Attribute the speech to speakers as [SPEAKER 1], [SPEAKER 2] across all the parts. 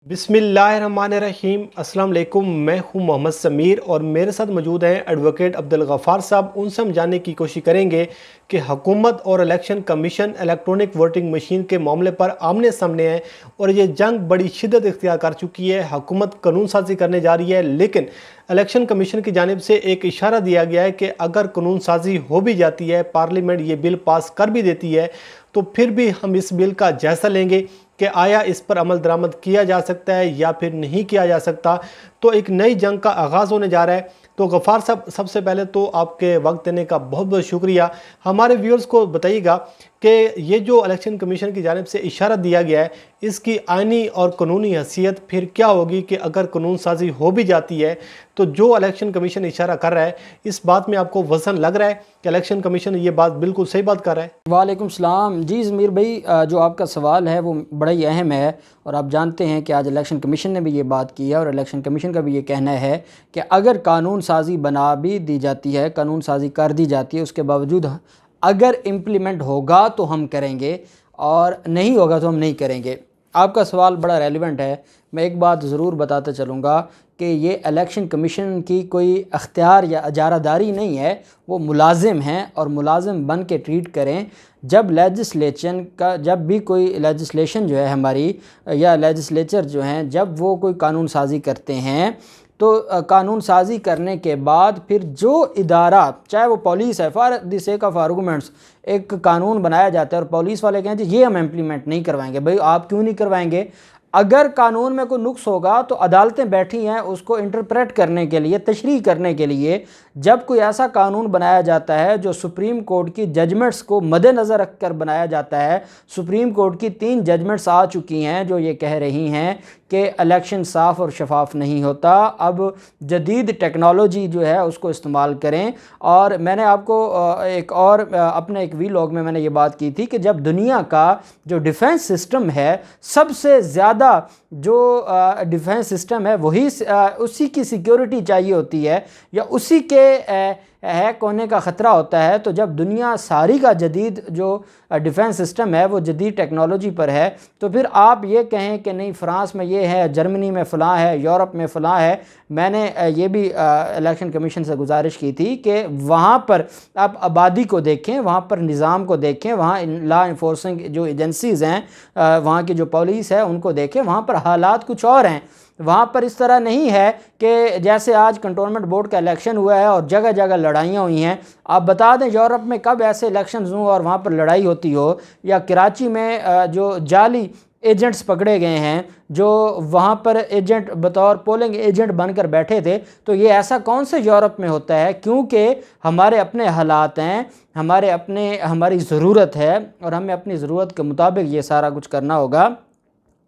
[SPEAKER 1] बिस्मिल्लाहिर्रहमानिर्रहीम अस्सलाम वालेकुम। मैं हूं मोहम्मद समीर और मेरे साथ मौजूद हैं एडवोकेट अब्दुल गफ़ार साहब। उनसे हम जानने की कोशिश करेंगे कि हुकूमत और election commission electronic voting machine के मामले पर आमने सामने है और ये जंग बड़ी शिद्दत इख्तियार कर चुकी है। हुकूमत कानून साजी करने जा रही है, लेकिन इलेक्शन कमीशन की जानिब से एक इशारा दिया गया है कि अगर कानून साजी हो भी जाती है, पार्लियामेंट ये बिल पास कर भी देती है, तो फिर भी हम इस बिल का जायज़ा लेंगे कि आया इस पर अमल दरामद किया जा सकता है या फिर नहीं किया जा सकता। तो एक नई जंग का आगाज़ होने जा रहा है। तो गफ़ार साहब, सबसे पहले तो आपके वक्त देने का बहुत बहुत शुक्रिया। हमारे व्यूअर्स को बताइएगा कि ये जो इलेक्शन कमीशन की जानिब से इशारा दिया गया है, इसकी आइनी और कानूनी हैसियत फिर क्या होगी कि अगर कानून साजी हो भी जाती है तो जो इलेक्शन कमीशन इशारा कर रहा है, इस बात में आपको वज़न लग रहा है कि इलेक्शन कमीशन ये बात बिल्कुल सही बात कर रहा है?
[SPEAKER 2] वालेकुम सलाम। जी ज़मीर भाई, जो आपका सवाल है वो बड़ा ही अहम है और आप जानते हैं कि आज इलेक्शन कमीशन ने भी ये बात की है और इलेक्शन कमीशन का भी ये कहना है कि अगर कानून साजी बना भी दी जाती है, कानून साजी कर दी जाती है, उसके बावजूद अगर इम्प्लीमेंट होगा तो हम करेंगे और नहीं होगा तो हम नहीं करेंगे। आपका सवाल बड़ा रेलिवेंट है। मैं एक बात ज़रूर बताता चलूँगा कि ये इलेक्शन कमीशन की कोई अख्तियार या इजारादारी नहीं है, वो मुलाजिम हैं और मुलाजिम बन के ट्रीट करें। जब जब भी कोई लेजिस्लेशन जो है हमारी या लेजिस्लेचर जो हैं, जब वो कोई कानून साजी करते हैं तो कानून साजी करने के बाद फिर जो इदारा, चाहे वो पुलिस है, for the sake of arguments एक कानून बनाया जाता है और पुलिस वाले कहें जी ये हम इम्प्लीमेंट नहीं करवाएंगे। भाई आप क्यों नहीं करवाएंगे? अगर कानून में कोई नुक्स होगा तो अदालतें बैठी हैं उसको इंटरप्रेट करने के लिए, तशरीह करने के लिए। जब कोई ऐसा कानून बनाया जाता है जो सुप्रीम कोर्ट की जजमेंट्स को मद्देनज़र रख कर बनाया जाता है, सुप्रीम कोर्ट की 3 जजमेंट्स आ चुकी हैं जो ये कह रही हैं कि इलेक्शन साफ़ और शफाफ नहीं होता, अब जदीद टेक्नोलॉजी जो है उसको इस्तेमाल करें। और मैंने आपको अपने एक वीलॉग में मैंने ये बात की थी कि जब दुनिया का जो डिफेंस सिस्टम है, सबसे ज़्यादा जो डिफेंस सिस्टम है वही उसी की सिक्योरिटी चाहिए होती है या उसी के हैक होने का ख़तरा होता है। तो जब दुनिया सारी का जदीद जो डिफेंस सिस्टम है वो जदीद टेक्नोलॉजी पर है, तो फिर आप ये कहें कि नहीं फ़्रांस में ये है, जर्मनी में फ़लाँ है, यूरोप में फ़लाँ है। मैंने ये भी इलेक्शन कमीशन से गुजारिश की थी कि वहाँ पर आप आबादी को देखें, वहाँ पर निज़ाम को देखें, वहाँ लॉ इन्फोर्सिंग जो एजेंसीज़ हैं, वहाँ की जो पुलिस है उनको देखें। वहाँ पर हालात कुछ और हैं। वहाँ पर इस तरह नहीं है कि जैसे आज कंटोनमेंट बोर्ड का इलेक्शन हुआ है और जगह जगह लड़ाइयाँ हुई हैं। आप बता दें यूरोप में कब ऐसे इलेक्शंस हुए और वहाँ पर लड़ाई होती हो, या कराची में जो जाली एजेंट्स पकड़े गए हैं जो वहाँ पर एजेंट बतौर पोलिंग एजेंट बनकर बैठे थे। तो ये ऐसा कौन से यूरोप में होता है? क्योंकि हमारे अपने हालात हैं, हमारी ज़रूरत है और हमें अपनी ज़रूरत के मुताबिक ये सारा कुछ करना होगा।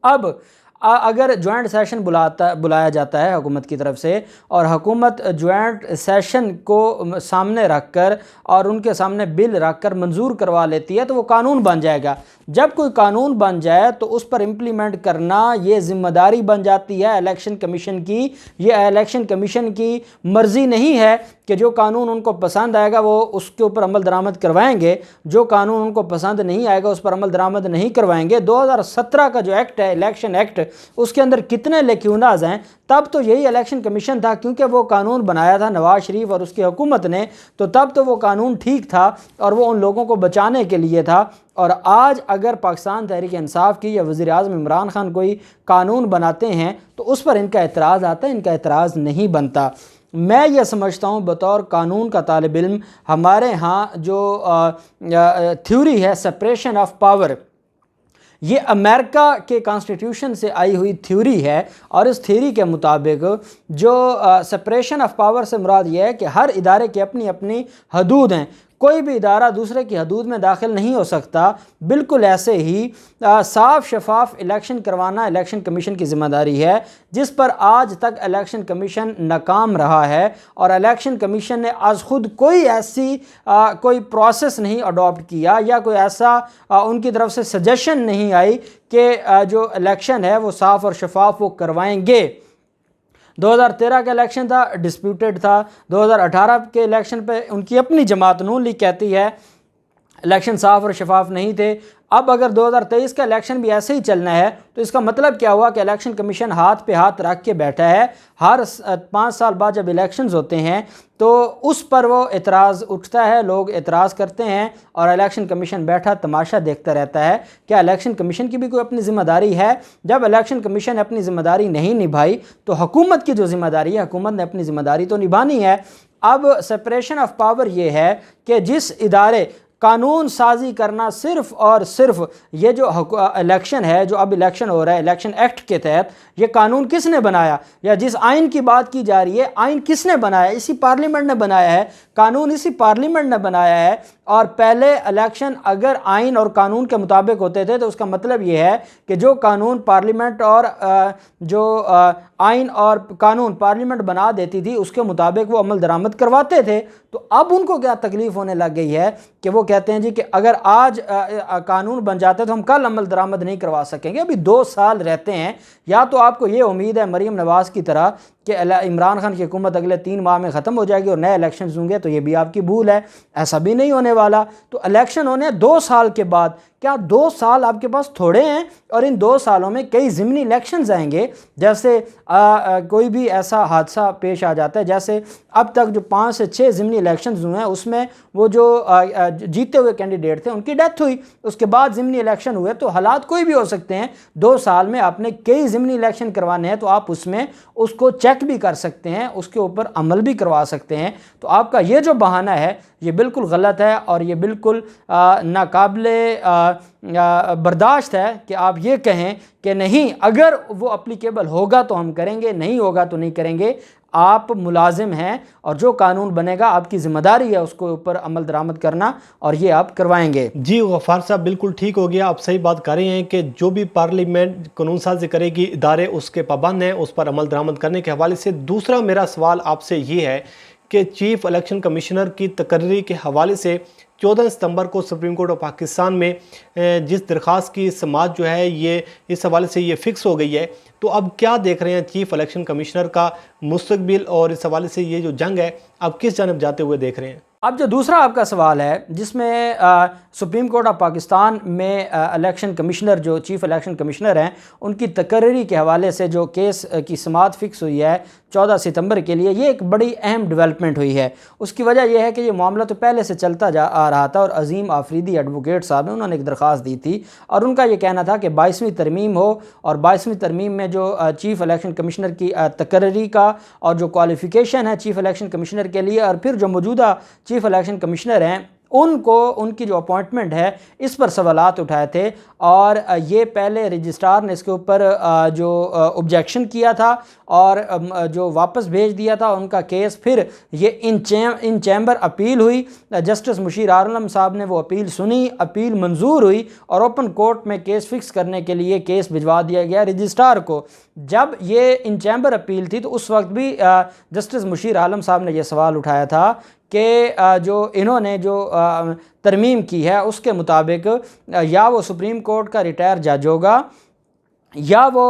[SPEAKER 2] अब अगर जॉइंट सेशन बुलाया जाता है हुकूमत की तरफ से और हुकूमत जॉइंट सेशन को सामने रख कर और उनके सामने बिल रख कर मंजूर करवा लेती है तो वो कानून बन जाएगा। जब कोई कानून बन जाए तो उस पर इम्प्लीमेंट करना ये ज़िम्मेदारी बन जाती है इलेक्शन कमीशन की। ये इलेक्शन कमीशन की मर्ज़ी नहीं है कि जो कानून उनको पसंद आएगा वो उसके ऊपर अमल दरामद करवाएंगे, जो कानून उनको पसंद नहीं आएगा उस पर अमल दरामद नहीं करवाएंगे। 2017 का जो एक्ट है, इलेक्शन एक्ट, उसके अंदर कितने लेक्यूनाज हैं। तब तो यही इलेक्शन कमीशन था, क्योंकि वो कानून बनाया था नवाज शरीफ और उसकी हुकूमत ने, तो तब तो वो कानून ठीक था और वो उन लोगों को बचाने के लिए था। और आज अगर पाकिस्तान तहरीक इंसाफ की या वज़ीर आज़म इमरान खान कोई कानून बनाते हैं तो उस पर इनका एतराज़ आता है, इनका एतराज़ नहीं बनता। मैं ये समझता हूँ बतौर कानून का तालिब इल्म, हमारे यहाँ जो थ्योरी है सेपरेशन ऑफ पावर, ये अमेरिका के कॉन्स्टिट्यूशन से आई हुई थ्योरी है और इस थ्योरी के मुताबिक जो सेपरेशन ऑफ पावर से मुराद ये है कि हर इदारे की अपनी अपनी हदूद हैं, कोई भी इदारा दूसरे की हदूद में दाखिल नहीं हो सकता। बिल्कुल ऐसे ही साफ शफाफ इलेक्शन करवाना इलेक्शन कमीशन की ज़िम्मेदारी है, जिस पर आज तक इलेक्शन कमीशन नाकाम रहा है और इलेक्शन कमीशन ने आज खुद कोई ऐसी कोई प्रोसेस नहीं अडॉप्ट किया या कोई ऐसा उनकी तरफ से सजेशन नहीं आई कि जो इलेक्शन है वो साफ़ और शफाफ वो करवाएंगे। 2013 का इलेक्शन था, डिस्प्यूटेड था। 2018 के इलेक्शन पे उनकी अपनी जमात नून लीग कहती है इलेक्शन साफ़ और शफाफ नहीं थे। अब अगर 2023 का इलेक्शन भी ऐसे ही चलना है तो इसका मतलब क्या हुआ कि इलेक्शन कमीशन हाथ पे हाथ रख के बैठा है। हर 5 साल बाद जब इलेक्शंस होते हैं तो उस पर वो एतराज़ उठता है, लोग एतराज़ करते हैं और इलेक्शन कमीशन बैठा तमाशा देखता रहता है। क्या इलेक्शन कमीशन की भी कोई अपनी ज़िम्मेदारी है? जब इलेक्शन कमीशन ने अपनी ज़िम्मेदारी नहीं निभाई तो हुकूमत की जो ज़िम्मेदारी है, हुकूमत ने अपनी ज़िम्मेदारी तो निभानी है। अब सेपरेशन ऑफ पावर ये है कि जिस इदारे कानून साजी करना सिर्फ और सिर्फ ये जो इलेक्शन है, जो अब इलेक्शन हो रहा है इलेक्शन एक्ट के तहत, ये कानून किसने बनाया या जिस आइन की बात की जा रही है आइन किसने बनाया? इसी पार्लियामेंट ने बनाया है, कानून इसी पार्लियामेंट ने बनाया है। और पहले इलेक्शन अगर आइन और कानून के मुताबिक होते थे तो उसका मतलब ये है कि जो कानून पार्लियामेंट और जो आइन और कानून पार्लियामेंट बना देती थी उसके मुताबिक वो अमल दरामद करवाते थे। तो अब उनको क्या तकलीफ होने लग गई है कि वो कहते हैं जी कि अगर आज कानून बन जाते तो हम कल अमल दरामद नहीं करवा सकेंगे। अभी 2 साल रहते हैं। या तो आपको ये उम्मीद है मरीम नवाज़ की तरह कि इमरान खान की हुकूमत अगले 3 माह में ख़त्म हो जाएगी और नए इलेक्शन होंगे, तो ये भी आपकी भूल है, ऐसा भी नहीं होने वाला। तो इलेक्शन होने 2 साल के बाद। क्या 2 साल आपके पास थोड़े हैं? और इन 2 सालों में कई ज़िमनी इलेक्शंस आएंगे। जैसे कोई भी ऐसा हादसा पेश आ जाता है, जैसे अब तक जो 5 से 6 ज़िमनी इलेक्शंस हुए हैं उसमें वो जो जीते हुए कैंडिडेट थे उनकी डेथ हुई, उसके बाद ज़िमनी इलेक्शन हुए। तो हालात कोई भी हो सकते हैं। 2 साल में आपने कई ज़िमनी इलेक्शन करवाने हैं तो आप उसमें उसको चेक भी कर सकते हैं, उसके ऊपर अमल भी करवा सकते हैं। तो आपका ये जो बहाना है ये बिल्कुल गलत है और ये बिल्कुल नाकाबिले बर्दाश्त है कि आप ये कहें कि नहीं, अगर वो अप्लीकेबल होगा तो हम करेंगे, नहीं होगा तो नहीं करेंगे। आप मुलाजिम हैं और जो कानून बनेगा आपकी ज़िम्मेदारी है उसको ऊपर अमल दरामद करना, और ये आप करवाएंगे।
[SPEAKER 1] जी गफ़ार साहब, बिल्कुल ठीक हो गया। आप सही बात कर रहे हैं कि जो भी पार्लियामेंट कानून साजी करेगी, इदारे उसके पाबंद हैं उस पर अमल दरामद करने के हवाले से। दूसरा मेरा सवाल आपसे ये है कि चीफ इलेक्शन कमिश्नर की तकर्री के हवाले से 14 सितंबर को सुप्रीम कोर्ट ऑफ पाकिस्तान में जिस दरख्वास्त की समाअत जो है ये इस हवाले से ये फ़िक्स हो गई है, तो अब क्या देख रहे हैं चीफ इलेक्शन कमिश्नर का मुस्तकबिल, और इस हवाले से ये जो जंग है अब किस जानब जाते हुए देख रहे हैं?
[SPEAKER 2] अब जो दूसरा आपका सवाल है जिसमें सुप्रीम कोर्ट ऑफ पाकिस्तान में इलेक्शन कमिश्नर जो चीफ इलेक्शन कमिश्नर हैं उनकी तकर्री के हवाले से जो केस की समाअत फ़िक्स हुई है 14 सितंबर के लिए, ये एक बड़ी अहम डेवलपमेंट हुई है। उसकी वजह यह है कि ये मामला तो पहले से चलता आ रहा था और अजीम आफरीदी एडवोकेट साहब ने उन्होंने एक दरख्वास्त दी थी और उनका ये कहना था कि 22वीं तरमीम हो, और 22वीं तरमीम में जो चीफ इलेक्शन कमिश्नर की तकर्री का और जो क्वालिफ़िकेशन है चीफ इलेक्शन कमिश्नर के लिए, और फिर जो मौजूदा चीफ इलेक्शन कमिश्नर हैं उनको उनकी जो अपॉइंटमेंट है इस पर सवालात उठाए थे। और ये पहले रजिस्ट्रार ने इसके ऊपर जो ऑब्जेक्शन किया था और जो वापस भेज दिया था उनका केस, फिर ये इन चैम्बर अपील हुई। जस्टिस मुशीर आलम साहब ने वो अपील सुनी, अपील मंजूर हुई और ओपन कोर्ट में केस फिक्स करने के लिए केस भिजवा दिया गया रजिस्ट्रार को। जब ये इन चैम्बर अपील थी तो उस वक्त भी जस्टिस मुशीर आलम साहब ने यह सवाल उठाया था कि जो इन्होंने जो तरमीम की है उसके मुताबिक या वो सुप्रीम कोर्ट का रिटायर जज होगा या वो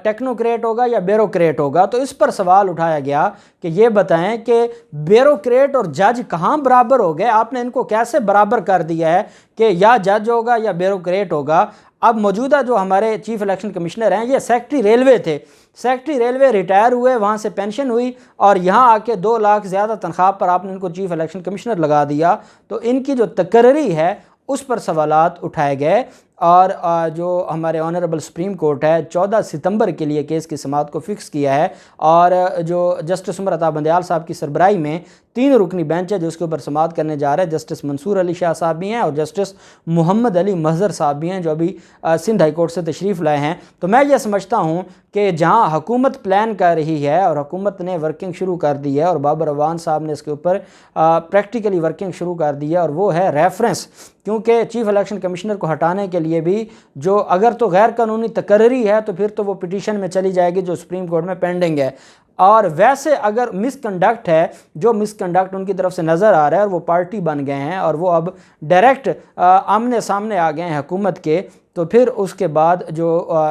[SPEAKER 2] टेक्नोक्रेट होगा या ब्यूरोक्रेट होगा। तो इस पर सवाल उठाया गया कि ये बताएं कि ब्यूरोक्रेट और जज कहाँ बराबर हो गए, आपने इनको कैसे बराबर कर दिया है कि या जज होगा या ब्यूरोक्रेट होगा। अब मौजूदा जो हमारे चीफ इलेक्शन कमिश्नर हैं ये सेक्रेटरी रेलवे थे, सेक्रेटरी रेलवे रिटायर हुए, वहाँ से पेंशन हुई और यहाँ आके 2 लाख ज़्यादा तनख्वाह पर आपने इनको चीफ इलेक्शन कमिश्नर लगा दिया। तो इनकी जो तकर्री है उस पर सवालात उठाए गए और जो हमारे ऑनरेबल सुप्रीम कोर्ट है 14 सितंबर के लिए केस की समाअत को फ़िक्स किया है। और जो जस्टिस उमर अता बंदयाल साहब की सरबराही में 3 रुकनी बेंच है जो उसके ऊपर समाअत करने जा रहे हैं। जस्टिस मंसूर अली शाह साहब भी हैं और जस्टिस मोहम्मद अली महजर साहब भी हैं जो अभी सिंध हाई कोर्ट से तशरीफ़ लाए हैं। तो मैं ये समझता हूँ कि जहाँ हुकूमत प्लान कर रही है और हुकूमत ने वर्किंग शुरू कर दी है और बाबर अवान साहब ने इसके ऊपर प्रैक्टिकली वर्किंग शुरू कर दी है, और वो है रेफरेंस। क्योंकि चीफ इलेक्शन कमिश्नर को हटाने के लिए भी जो अगर तो गैर कानूनी तकर्री है तो फिर तो वो पिटीशन में चली जाएगी जो सुप्रीम कोर्ट में पेंडिंग है। और वैसे अगर मिसकंडक्ट है, जो मिसकंडक्ट उनकी तरफ से नज़र आ रहा है और वो पार्टी बन गए हैं और वो अब डायरेक्ट आमने सामने आ गए हैं हुकूमत के, तो फिर उसके बाद जो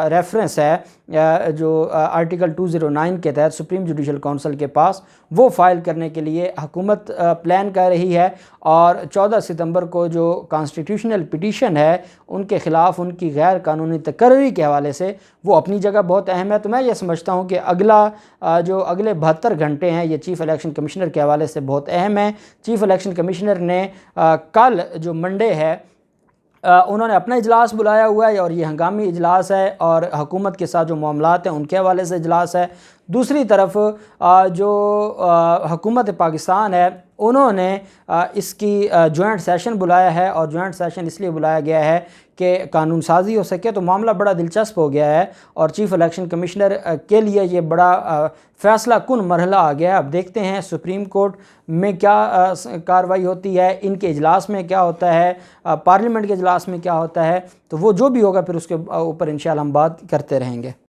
[SPEAKER 2] रेफरेंस है जो आर्टिकल 209 के तहत सुप्रीम जुडिशल काउंसिल के पास वो फाइल करने के लिए हुकूमत प्लान कर रही है। और 14 सितंबर को जो कॉन्स्टिट्यूशनल पिटीशन है उनके ख़िलाफ़ उनकी गैर कानूनी तकर्री के हवाले से वो अपनी जगह बहुत अहम है। तो मैं ये समझता हूँ कि जो अगले 72 घंटे हैं ये चीफ़ इलेक्शन कमिश्नर के हवाले से बहुत अहम है। चीफ़ इलेक्शन कमिश्नर ने कल जो मंडे है उन्होंने अपना इजलास बुलाया हुआ है और ये हंगामी इजलास है और हुकूमत के साथ जो मामलात हैं उनके हवाले से इजलास है। दूसरी तरफ जो हुकूमत पाकिस्तान है उन्होंने इसकी जॉइंट सेशन बुलाया है और जॉइंट सेशन इसलिए बुलाया गया है कि कानून साजी हो सके। तो मामला बड़ा दिलचस्प हो गया है और चीफ़ इलेक्शन कमिश्नर के लिए ये बड़ा फ़ैसला कुन मरहला आ गया है। अब देखते हैं सुप्रीम कोर्ट में क्या कार्रवाई होती है, इनके इजलास में क्या होता है, पार्लियामेंट के इजलास में क्या होता है। तो वो जो भी होगा फिर उसके ऊपर इंशाअल्लाह हम बात करते रहेंगे।